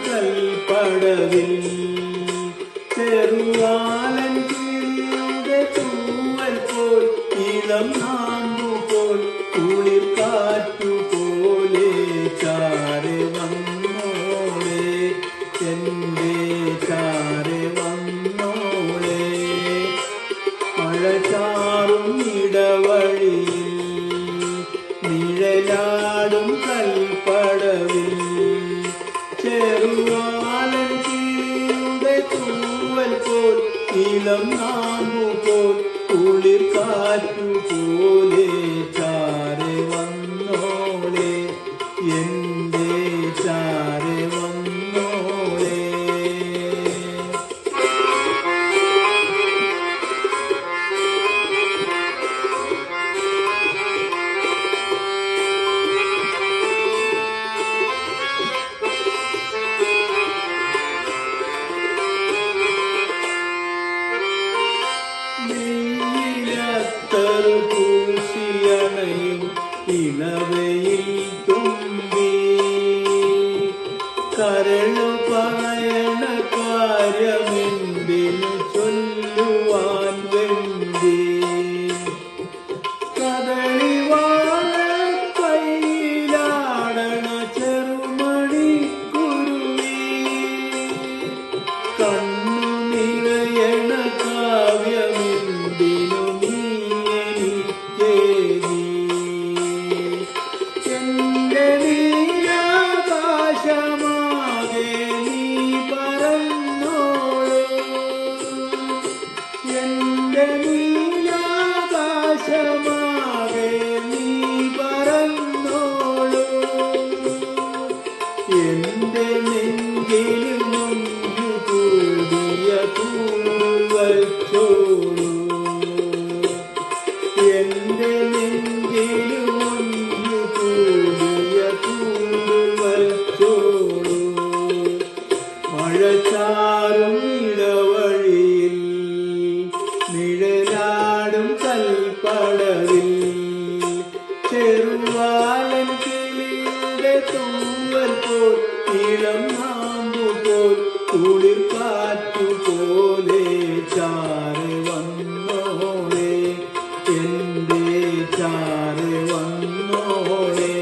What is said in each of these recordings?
കൽപ്പടവിൽ ചെറുവാലൻ കിളിയുടെ തൂവൽ പോൽ ഇളം നാമ്പു പോൽ കുളിർ കാറ്റുപോലെ ചാരെ വന്നോളെ എൻ്റെ ചാരെ വന്നോളെ മഴ ചാറും ഇടവഴിയിൽ നിഴലാടും കൽപ്പടവിൽ ചെറുവാലൻ കിളിയുടെ തൂവൽ പോൽ ഇളം നാമ്പു പോൽ കുളിർ കാറ്റുപോലെ ചാരെ വന്നോളെ എൻ്റെ ചാരെ വന്നോളെ പൂശിയണയും ഇളവയിൽ തുമ്പി കരളു പറയണ കാര്യമെന്തിനു ചൊല്ലുവാൻ വേണ്ടി കദളിവാഴ കയ്യിലാടണ ചെറുമണി കുരുവി കണ്ണു നിറയണ കാവ്യമെന്തിനു എന്റെ നെഞ്ചിലും ഒന്നു കൂടിയ പൂവച്ചോളൂ എന്റെ നെഞ്ചിലും ഒന്നു കൂടിയ പൂവച്ചോളൂ മഴ ചാറും ഇടവഴിയിൽ നിഴലാടും കൽപ്പടവിൽ ചെറുവാലൻ കിളിയുടെ തൂവൽ പോൽ ഇളം നാമ്പു പോൽ കുളിർ കാറ്റുപോലെ ചാരെ വന്നോളെ എൻ്റെ ചാരെ വന്നോളെ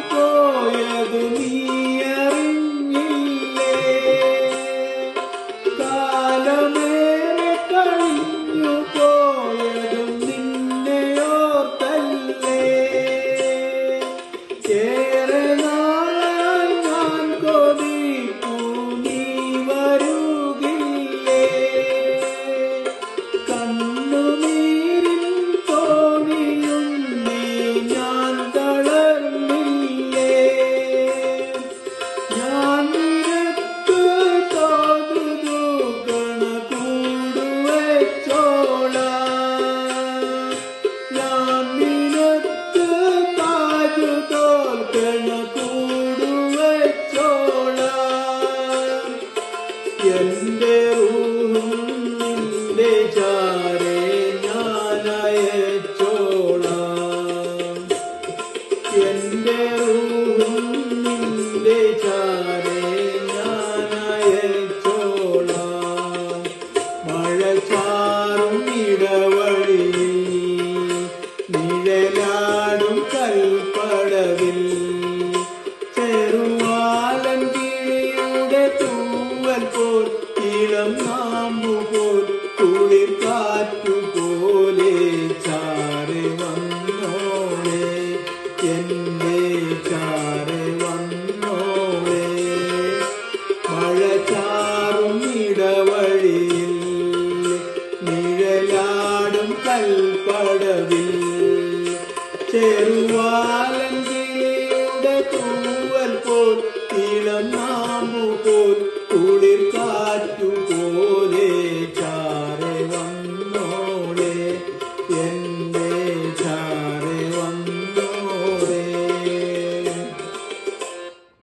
പോയതു നീയറിഞ്ഞില്ലേ കാലമേറെ കഴിഞ്ഞു പോയതും നിന്നെയോർത്തല്ലേ ഏറെ നാളായി ഞാൻ കൊതിപ്പൂ നീ വരുകില്ലേ കണ്ണുനീരിൻ തോണിയും നീ ഞാൻ എന്റെ റൂഹും നിന്റെ ചാരെ ഞാനയച്ചോളാം എന്റെ റൂഹും നിന്റെ ചാരെ ഞാനയച്ചോളാം മഴ ചാറും ഇടവഴിയിൽ നിഴലാടും കൽപ്പടവിൽ ചെറുവാലൻ കിളിയുടെ തൂവൽ പോൽ ഇളം നാമ്പു പോൽ കുളിർ കാറ്റുപോലെ ചാരെ വന്നോളെ എൻ്റെ ചാരെ വന്നോളെ മഴ ചാറും ഇടവഴിയിൽ നിഴലാടും കൽപ്പടവിൽ ചെറുവാലൻ കിളിയുടെ തൂവൽ പോൽ ഇളം നാമ്പു പോൽ കുളിർ കാറ്റുപോൽ